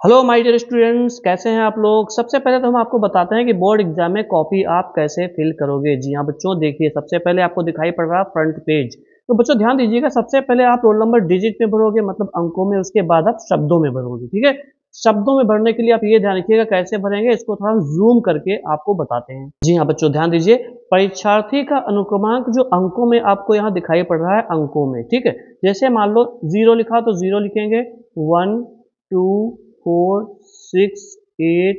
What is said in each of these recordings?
Hello my dear students, कैसे हैं आप लोग। सबसे पहले तो हम आपको बताते हैं कि बोर्ड एग्जाम में कॉपी आप कैसे फिल करोगे। जी हाँ बच्चों, देखिए सबसे पहले आपको दिखाई पड़ रहा है फ्रंट पेज। तो बच्चों ध्यान दीजिएगा, सबसे पहले आप रोल नंबर डिजिट में भरोगे, मतलब अंकों में। उसके बाद आप शब्दों में भरोगे। ठीक है, शब्दों में भरने के लिए आप ये ध्यान रखिएगा कैसे भरेंगे, इसको थोड़ा जूम करके आपको बताते हैं। जी हाँ बच्चों, ध्यान दीजिए। परीक्षार्थी का अनुक्रमांक जो अंकों में आपको यहाँ दिखाई पड़ रहा है, अंकों में। ठीक है, जैसे मान लो 0 लिखा तो 0 लिखेंगे, 1 2 4 6 8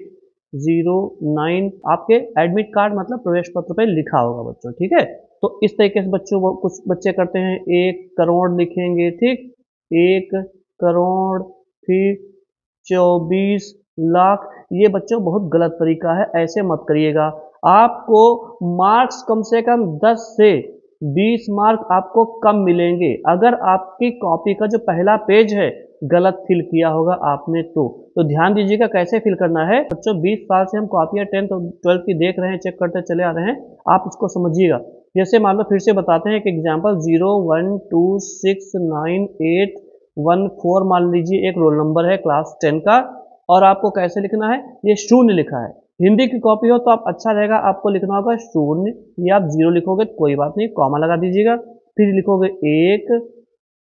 0 9 आपके एडमिट कार्ड मतलब प्रवेश पत्र पे लिखा होगा बच्चों। ठीक है, तो इस तरीके से बच्चों कुछ बच्चे करते हैं, 1 करोड़ लिखेंगे। ठीक, 1 करोड़, फिर 24 लाख। ये बच्चों बहुत गलत तरीका है, ऐसे मत करिएगा। आपको मार्क्स कम से कम 10 से 20 मार्क आपको कम मिलेंगे अगर आपकी कॉपी का जो पहला पेज है गलत फिल किया होगा आपने। तो ध्यान दीजिएगा कैसे फिल करना है बच्चों। 20 साल से हम कॉपियाँ 10th और 12th की देख रहे हैं, चेक करते चले आ रहे हैं, आप इसको समझिएगा। जैसे मान लो फिर से बताते हैं कि एग्जाम्पल 0 1 2 6 9 8 1 4 मान लीजिए एक रोल नंबर है क्लास 10 का, और आपको कैसे लिखना है, ये शून्य लिखा है। हिंदी की कॉपी हो तो आप अच्छा रहेगा, आपको लिखना होगा शून्य, या आप 0 लिखोगे तो कोई बात नहीं, कॉमा लगा दीजिएगा। फिर लिखोगे 1,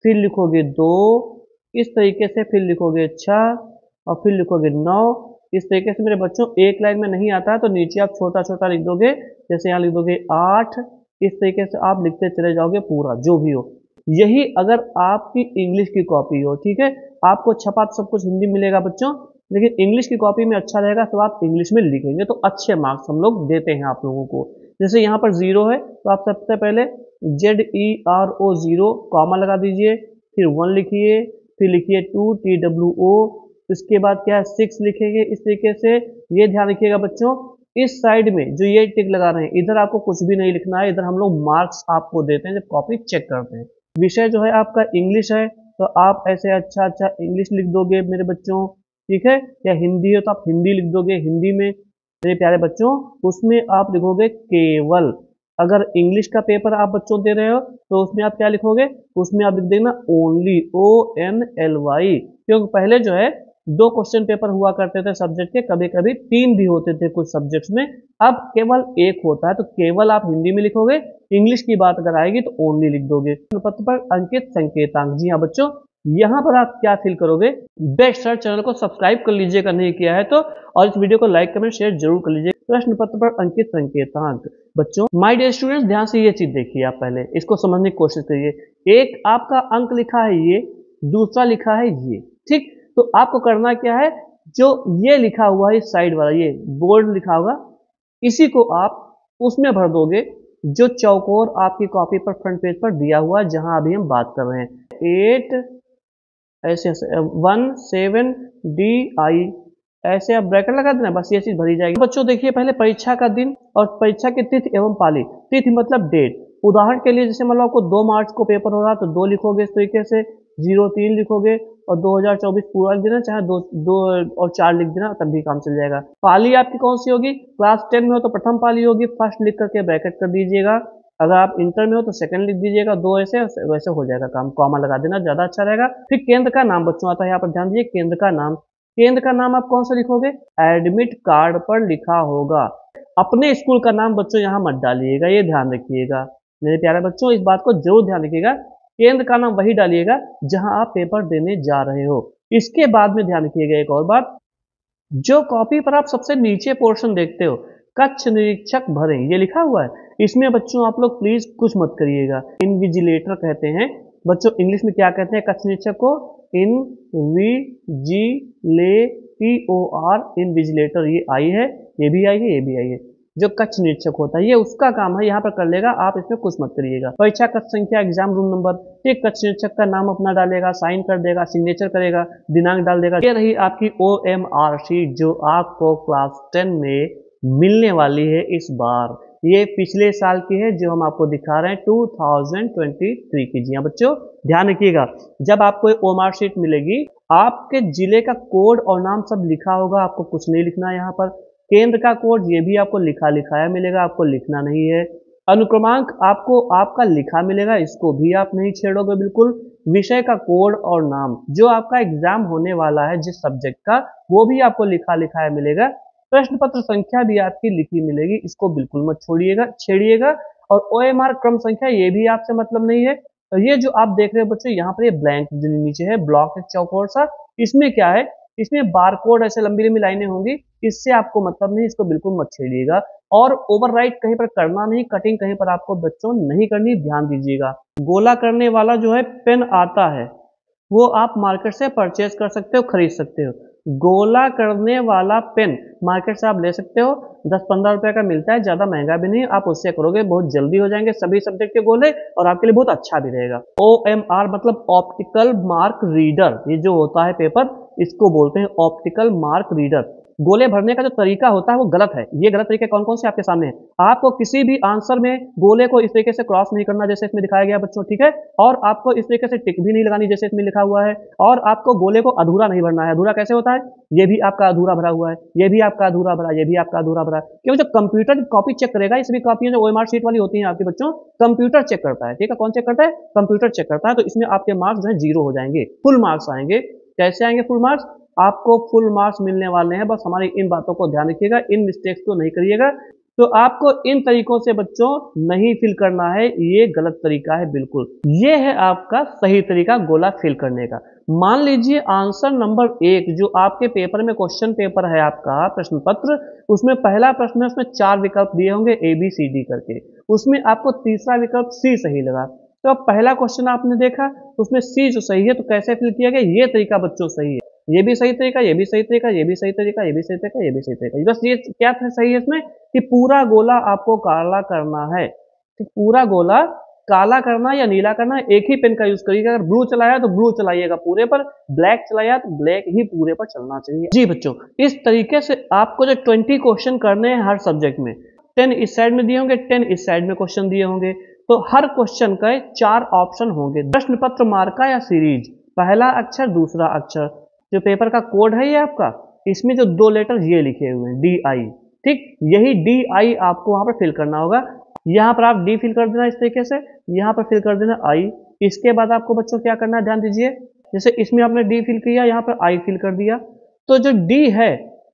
फिर लिखोगे 2, इस तरीके से फिर लिखोगे 6, और फिर लिखोगे 9। इस तरीके से मेरे बच्चों एक लाइन में नहीं आता है तो नीचे आप छोटा छोटा लिख दोगे, जैसे यहाँ लिख दोगे 8। इस तरीके से आप लिखते चले जाओगे पूरा जो भी हो। यही अगर आपकी इंग्लिश की कॉपी हो, ठीक है, आपको छपा तो सब कुछ हिंदी मिलेगा बच्चों, लेकिन इंग्लिश की कॉपी में अच्छा रहेगा तो आप इंग्लिश में लिखेंगे तो अच्छे मार्क्स हम लोग देते हैं आप लोगों को। जैसे यहाँ पर 0 है तो आप सबसे पहले ZERO 0 कॉमा लगा दीजिए, फिर 1 लिखिए, फिर लिखिए 2 TWO, इसके बाद क्या है 6 लिखेंगे। इस तरीके से ये ध्यान रखिएगा बच्चों, इस साइड में जो ये टिक लगा रहे हैं इधर आपको कुछ भी नहीं लिखना है, इधर हम लोग मार्क्स आपको देते हैं जब कॉपी चेक करते हैं। विषय जो है आपका इंग्लिश है तो आप ऐसे अच्छा अच्छा इंग्लिश लिख दोगे मेरे बच्चों। ठीक है, या हिंदी है तो आप हिंदी लिख दोगे, हिंदी में मेरे प्यारे बच्चों उसमें आप लिखोगे केवल। अगर इंग्लिश का पेपर आप बच्चों दे रहे हो तो उसमें आप क्या लिखोगे, उसमें आप लिख देना ओनली, ONLY। क्योंकि पहले जो है 2 क्वेश्चन पेपर हुआ करते थे सब्जेक्ट के, कभी कभी 3 भी होते थे कुछ सब्जेक्ट्स में, अब केवल 1 होता है। तो केवल आप हिंदी में लिखोगे, इंग्लिश की बात अगर आएगी तो ओनली लिख दोगे। पत्र पर अंकित संकेतांक। जी हाँ बच्चों, यहाँ पर आप क्या फिल करोगे, बेस्ट सर चैनल को सब्सक्राइब कर लीजिएगा नहीं किया है तो, और इस वीडियो को लाइक कमेंट शेयर जरूर कर लीजिए। प्रश्न पत्र पर अंकित संकेतांक। बच्चों माय डियर स्टूडेंट्स, ध्यान से ये चीज देखिए, आप पहले इसको समझने की कोशिश करिए। एक आपका अंक लिखा है ये, दूसरा लिखा है ये। ठीक, तो आपको करना क्या है, जो ये लिखा हुआ है इस साइड वाला, ये बोल्ड लिखा होगा, इसी को आप उसमें भर दोगे जो चौकोर आपकी कॉपी पर फ्रंट पेज पर दिया हुआ है, जहां अभी हम बात कर रहे हैं। 8 ऐसे 1 7 DI, ऐसे आप ब्रैकेट लगा देना, बस ये चीज भरी जाएगी। बच्चों देखिए पहले परीक्षा का दिन और परीक्षा की तिथि एवं पाली। तिथि मतलब डेट। उदाहरण के लिए जैसे मान लो आपको 2 मार्च को पेपर हो रहा है तो 2 लिखोगे इस तरीके से, 03 लिखोगे, और 2024 पूरा लिख देना, चाहे 2 और 4 लिख देना, तब भी काम चल जाएगा। पाली आपकी कौन सी होगी, क्लास 10 में हो तो प्रथम पाली होगी, फर्स्ट लिख करके ब्रैकेट कर दीजिएगा। अगर आप इंटर में हो तो सेकंड लिख दीजिएगा, 2 ऐसे वैसे हो जाएगा काम, कॉमा लगा देना ज्यादा अच्छा रहेगा। फिर केंद्र का नाम बच्चों आता है, यहाँ पर ध्यान दीजिए केंद्र का नाम। केंद्र का नाम आप कौन सा लिखोगे, एडमिट कार्ड पर लिखा होगा। अपने स्कूल का नाम बच्चों यहाँ मत डालिएगा, ये ध्यान रखिएगा मेरे प्यारे बच्चों, इस बात को जरूर ध्यान रखिएगा। केंद्र का नाम वही डालिएगा जहां आप पेपर देने जा रहे हो। इसके बाद में ध्यान रखिएगा एक और बात, जो कॉपी पर आप सबसे नीचे पोर्शन देखते हो, कक्ष निरीक्षक भरें, ये लिखा हुआ है, इसमें बच्चों आप लोग प्लीज कुछ मत करिएगा। इनविजिलेटर कहते हैं बच्चों, इंग्लिश में क्या कहते हैं कक्ष निरीक्षक को, इनविजिलेटर, ये आई है, ये भी आई है, ये भी आई है। जो कक्ष निरीक्षक होता है ये उसका काम है, यहाँ पर कर लेगा, आप इसमें कुछ मत करिएगा। परीक्षा कक्ष संख्या, एग्जाम रूम नंबर, एक कक्ष निरीक्षक का नाम अपना डालेगा, साइन कर देगा, सिग्नेचर करेगा, दिनांक डाल देगा। ये रही आपकी OMR शीट जो आपको क्लास 10 में मिलने वाली है इस बार। ये पिछले साल की है जो हम आपको दिखा रहे हैं 2023 की। जी हाँ बच्चों, ध्यान रखिएगा, जब आपको OMR शीट मिलेगी आपके जिले का कोड और नाम सब लिखा होगा, आपको कुछ नहीं लिखना है यहाँ पर। केंद्र का कोड ये भी आपको लिखा लिखाया मिलेगा, आपको लिखना नहीं है। अनुक्रमांक आपको आपका लिखा मिलेगा, इसको भी आप नहीं छेड़ोगे बिल्कुल। विषय का कोड और नाम, जो आपका एग्जाम होने वाला है जिस सब्जेक्ट का, वो भी आपको लिखा लिखाया मिलेगा। प्रश्न पत्र संख्या भी आपकी लिखी मिलेगी, इसको बिल्कुल मत छोड़िएगा छेड़िएगा। और OMR क्रम संख्या, ये भी आपसे मतलब नहीं है। तो ये जो आप देख रहे हो बच्चों, यहाँ पर ये ब्लैंक जो नीचे है ब्लॉक है चौकोर सा, इसमें क्या है, इसमें बारकोड ऐसे लंबी लंबी लाइनें होंगी, इससे आपको मतलब नहीं, इसको बिल्कुल मत छेड़िएगा। और ओवरराइट कहीं पर करना नहीं, कटिंग कहीं पर आपको बच्चों नहीं करनी, ध्यान दीजिएगा। गोला करने वाला जो है पेन आता है, वो आप मार्केट से परचेज कर सकते हो, खरीद सकते हो। गोला करने वाला पेन मार्केट से आप ले सकते हो, 10-15 रुपए का मिलता है, ज्यादा महंगा भी नहीं। आप उससे करोगे बहुत जल्दी हो जाएंगे सभी सब्जेक्ट के गोले, और आपके लिए बहुत अच्छा भी रहेगा। OMR मतलब ऑप्टिकल मार्क रीडर, ये जो होता है पेपर, इसको बोलते हैं ऑप्टिकल मार्क रीडर। गोले भरने का जो तरीका होता है वो गलत है। ये गलत तरीके कौन कौन से आपके सामने हैं। आपको किसी भी आंसर में गोले को इस तरीके से क्रॉस नहीं करना जैसे इसमें दिखाया गया बच्चों, ठीक है। और आपको इस तरीके से टिक भी नहीं लगानी जैसे इसमें लिखा हुआ है। और आपको गोले को अधूरा नहीं भरना है। अधूरा कैसे होता है, ये भी आपका अधूरा भरा हुआ है, ये भी आपका अधूरा भरा, ये भी आपका अधूरा भरा। क्योंकि जो कंप्यूटर कॉपी चेक करेगा, ये सभी कॉपियां जो OMR शीट वाली होती हैं आपके बच्चों, कंप्यूटर चेक करता है, ठीक है। कौन चेक करता है, कंप्यूटर चेक करता है। तो इसमें आपके मार्क्स जो है 0 हो जाएंगे, फुल मार्क्स आएंगे। कैसे आएंगे फुल मार्क्स, आपको फुल मार्क्स मिलने वाले हैं। बस हमारी इन बातों को ध्यान रखिएगा, इन मिस्टेक्स को नहीं करिएगा। तो आपको इन तरीकों से बच्चों नहीं फिल करना है, ये गलत तरीका है बिल्कुल। ये है आपका सही तरीका गोला फिल करने का। मान लीजिए आंसर नंबर 1 जो आपके पेपर में क्वेश्चन पेपर है आपका प्रश्न पत्र, उसमें पहला प्रश्न है, उसमें 4 विकल्प दिए होंगे ABCD करके, उसमें आपको तीसरा विकल्प C सही लगा। तो अब पहला क्वेश्चन आपने देखा, उसमें C जो सही है, तो कैसे फिल किया गया, ये तरीका बच्चों सही है। ये भी सही तरीका, ये भी सही तरीका, ये भी सही तरीका, ये भी सही तरीका, ये भी सही तरीका। बस ये क्या सही है इसमें, कि पूरा गोला आपको काला करना है। ठीक, पूरा गोला काला करना या नीला करना, एक ही पेन का यूज करिएगा। अगर ब्लू चलाया तो ब्लू चलाइएगा पूरे पर, ब्लैक चलाया तो ब्लैक ही पूरे पर चलना चाहिए। जी बच्चों, इस तरीके से आपको जो 20 क्वेश्चन करने हैं हर सब्जेक्ट में, 10 इस साइड में दिए होंगे, 10 इस साइड में क्वेश्चन दिए होंगे। तो हर क्वेश्चन का 4 ऑप्शन होंगे। प्रश्न पत्र मार्का या सीरीज, पहला अक्षर दूसरा अक्षर, जो पेपर का कोड है ये आपका, इसमें जो 2 लेटर ये लिखे हुए हैं DI, ठीक, यही DI आपको वहां पर फिल करना होगा। यहाँ पर आप D फिल कर देना इस तरीके से, यहाँ पर फिल कर देना I। इसके बाद आपको बच्चों क्या करना है, ध्यान दीजिए। जैसे इसमें आपने D फिल किया, यहाँ पर I फिल कर दिया, तो जो D है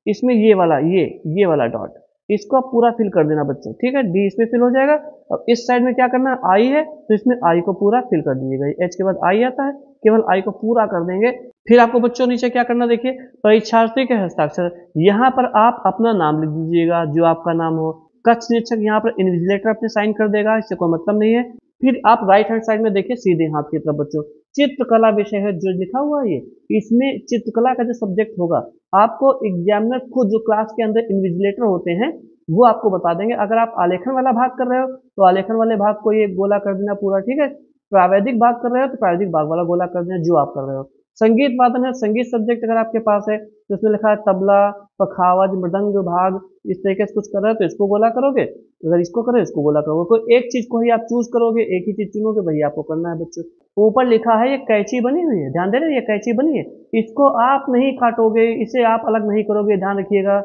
इसमें ये वाला डॉट, इसको आप पूरा फिल कर देना बच्चों, ठीक है। D इसमें फिल हो जाएगा। अब इस साइड में क्या करना है, I है, तो इसमें I को पूरा फिल कर दीजिएगा। H के बाद I आता है, केवल I को पूरा कर देंगे। फिर आपको बच्चों नीचे क्या करना, देखिए, परीक्षार्थी के हस्ताक्षर, यहाँ पर आप अपना नाम लिख दीजिएगा, जो आपका नाम हो। कक्ष निरीक्षक यहाँ पर इन्विजिलेटर अपने साइन कर देगा, इससे कोई मतलब नहीं है। फिर आप राइट हैंड साइड में देखिए सीधे हाथ की तरफ बच्चों, चित्रकला विषय है जो लिखा हुआ है, ये इसमें चित्रकला का जो सब्जेक्ट होगा, आपको एग्जामिनर खुद जो क्लास के अंदर इन्विजिलेटर होते हैं वो आपको बता देंगे। अगर आप आलेखन वाला भाग कर रहे हो तो आलेखन वाले भाग को ये गोला कर देना पूरा, ठीक है। प्रावैधिक भाग कर रहे हो तो प्रावैधिक भाग वाला गोला कर देना जो आप कर रहे हो। संगीत वादन है, संगीत सब्जेक्ट अगर आपके पास है तो उसमें लिखा है तबला, पखावज, मृदंग भाग, इस तरीके से कुछ कर रहे हो तो इसको गोला करोगे, अगर इसको करो इसको गोला करोगे। कोई एक चीज को ही आप चूज करोगे, एक ही चीज चुनोगे, वही आपको करना है बच्चों। ऊपर लिखा है ये कैंची बनी हुई है, ध्यान दे रहे, ये कैंची बनी है, इसको आप नहीं काटोगे, इसे आप अलग नहीं करोगे, ध्यान रखिएगा।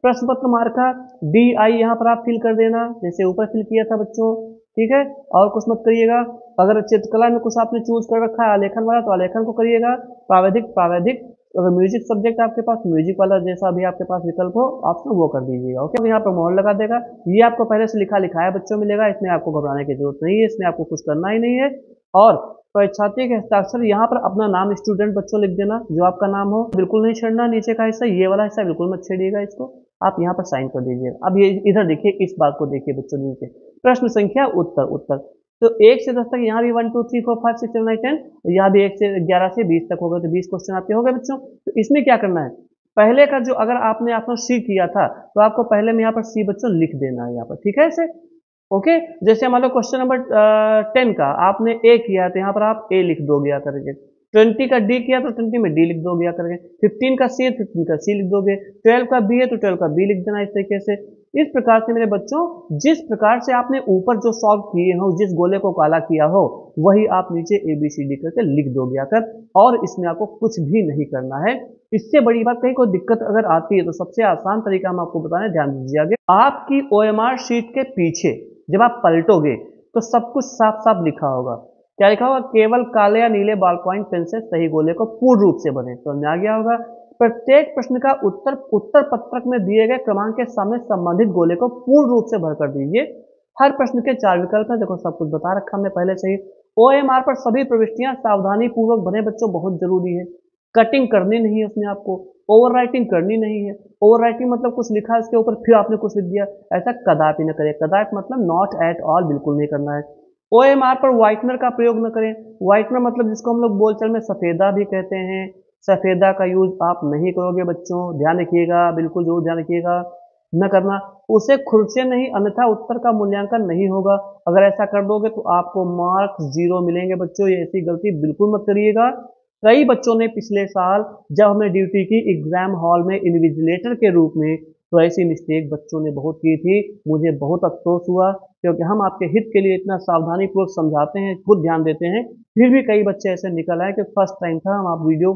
प्रश्न पत्र मार्का DI यहाँ पर आप फिल कर देना, जैसे ऊपर फिल किया था बच्चों, ठीक है। और कुछ मत करिएगा। अगर चित्रकला में कुछ आपने चूज कर रखा है आलेखन वाला तो आलेखन को करिएगा, प्रावैधिक। अगर म्यूजिक सब्जेक्ट आपके पास, म्यूजिक वाला जैसा भी आपके पास विकल्प हो ऑप्शन वो कर दीजिएगा, ओके। यहाँ पर मोहर लगा देगा, ये आपको पहले से लिखा लिखाया बच्चों मिलेगा, इसमें आपको घबराने की जरूरत नहीं है, इसमें आपको कुछ करना ही नहीं है। और परीक्षार्थी के हस्ताक्षर, यहाँ पर अपना नाम स्टूडेंट बच्चों लिख देना, जो आपका नाम हो, बिल्कुल नहीं छेड़ना नीचे का हिस्सा, ये वाला हिस्सा बिल्कुल मत छेड़िएगा, इसको आप यहाँ पर साइन कर दीजिएगा। अब ये इधर देखिए, इस बात को देखिए बच्चों नीचे, प्रश्न संख्या उत्तर। तो 1 से 10 तक यहाँ भी 1 2 3 4 5 6 7 8 10, और यहाँ भी 1 से 11 से 20 तक होगा, तो 20 क्वेश्चन आपके हो गए बच्चों। तो इसमें क्या करना है, पहले का जो अगर आपने आपने C किया था तो आपको पहले में यहाँ पर C बच्चों लिख देना है यहाँ पर, ठीक है ऐसे, ओके। जैसे मान लो क्वेश्चन नंबर 10 का आपने A किया है तो यहाँ पर आप A लिख दोगे या करके, 20 का D किया तो 20 में D लिख दोगे या करके, 15 का C है 15 का C लिख दोगे, 12 का B है तो 12 का B लिख देना, इस तरीके से। इस प्रकार से मेरे बच्चों, जिस प्रकार से आपने ऊपर जो सॉल्व किए हो, जिस गोले को काला किया हो, वही आप नीचे ABCD करके लिख दोगे आकर, और इसमें आपको कुछ भी नहीं करना है। इससे बड़ी बात, कहीं कोई दिक्कत अगर आती है तो सबसे आसान तरीका हम आपको बताने, ध्यान दीजिए आगे। आपकी OMR शीट के पीछे जब आप पलटोगे तो सब कुछ साफ साफ लिखा होगा। क्या लिखा होगा, केवल काले या नीले बॉल पॉइंट पेन से सही गोले को पूर्ण रूप से भरें। तो आ गया होगा। प्रत्येक प्रश्न का उत्तर पत्रक में दिए गए क्रमांक के सामने संबंधित गोले को पूर्ण रूप से भर कर दीजिए। हर प्रश्न के 4 विकल्प हैं, देखो सब कुछ बता रखा हमने पहले से ही। OMR पर सभी प्रविष्टियां सावधानी पूर्वक भरें बच्चों, बहुत जरूरी है। कटिंग करनी नहीं है उसमें आपको, ओवर राइटिंग करनी नहीं है। ओवर राइटिंग मतलब कुछ लिखा है उसके ऊपर फिर आपने कुछ लिख दिया, ऐसा कदापि न करें। कदापि मतलब नॉट एट ऑल, बिल्कुल नहीं करना है। OMR पर व्हाइटनर का प्रयोग न करें। व्हाइटनर मतलब जिसको हम लोग बोलचाल में सफेदा भी कहते हैं, सफेदा का यूज आप नहीं करोगे बच्चों, ध्यान रखिएगा, बिल्कुल जरूर ध्यान रखिएगा, न करना। उसे खुरचे नहीं, अन्यथा उत्तर का मूल्यांकन नहीं होगा। अगर ऐसा कर दोगे तो आपको मार्क्स 0 मिलेंगे बच्चों, ये ऐसी गलती बिल्कुल मत करिएगा। कई बच्चों ने पिछले साल जब हमने ड्यूटी की एग्जाम हॉल में इन्विजिलेटर के रूप में, तो ऐसी मिस्टेक बच्चों ने बहुत की थी। मुझे बहुत अफसोस हुआ, क्योंकि हम आपके हित के लिए इतना सावधानी पूर्वक समझाते हैं, खुद ध्यान देते हैं, फिर भी कई बच्चे ऐसे निकल आए कि फर्स्ट टाइम था, हम आप वीडियो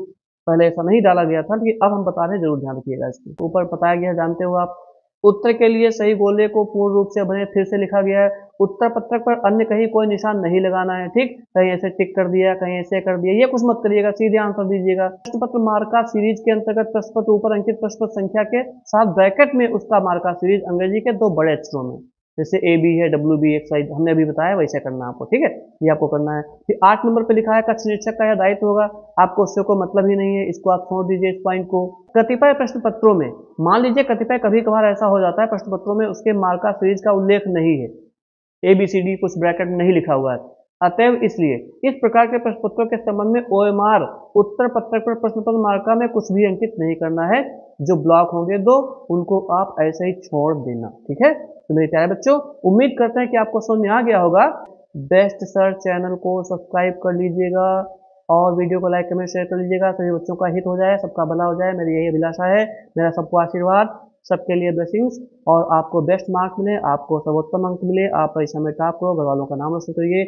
पहले ऐसा नहीं डाला गया था, लेकिन अब हम बता रहे हैं, जरूर ध्यान रखिएगा। इसके ऊपर बताया गया है, जानते हो आप। उत्तर के लिए सही गोले को पूर्ण रूप से भरें, फिर से लिखा गया है। उत्तर पत्रक पर अन्य कहीं कोई निशान नहीं लगाना है, ठीक। कहीं ऐसे टिक कर दिया, कहीं ऐसे कर दिया, ये कुछ मत करिएगा, सीधे आंसर दीजिएगा। प्रश्न पत्र मार्का सीरीज के अंतर्गत प्रश्न पत्र ऊपर अंकित प्रश्न पत्र संख्या के साथ ब्रैकेट में उसका मार्का सीरीज अंग्रेजी के 2 बड़े अक्षरों में, जैसे AB है, WB XY हमने अभी बताया, वैसे करना आपको, ठीक है, ये आपको करना है। फिर 8 नंबर पे लिखा है कक्ष निरीक्षक का यह दायित्व होगा, आपको उससे कोई मतलब ही नहीं है, इसको आप छोड़ दीजिए इस पॉइंट को। कतिपय प्रश्न पत्रों में, मान लीजिए कतिपय कभी कभार ऐसा हो जाता है प्रश्न पत्रों में उसके मार्का सीरीज का उल्लेख नहीं है, ABCD कुछ ब्रैकेट में नहीं लिखा हुआ है, अतएव इसलिए इस प्रकार के प्रश्न पत्रों के संबंध में OMR उत्तर पत्रक पर प्रश्न पत्र मार्का में कुछ भी अंकित नहीं करना है। जो ब्लॉक होंगे दो, उनको आप ऐसे ही छोड़ देना, ठीक है। तो मेरे प्यारे बच्चों, उम्मीद करते हैं कि आपको समझ में आ गया होगा। बेस्ट सर चैनल को सब्सक्राइब कर लीजिएगा और वीडियो को लाइक कमेंट शेयर कर लीजिएगा, सभी बच्चों का हित हो जाए, सबका भला हो जाए, मेरी यही अभिलाषा है। मेरा सबको आशीर्वाद, सबके लिए ब्लेसिंग्स, और आपको बेस्ट मार्क्स मिले, आपको सर्वोत्तम अंक मिले, आप परीक्षा में टॉप करो, घर वालों का नाम रोशन करिए।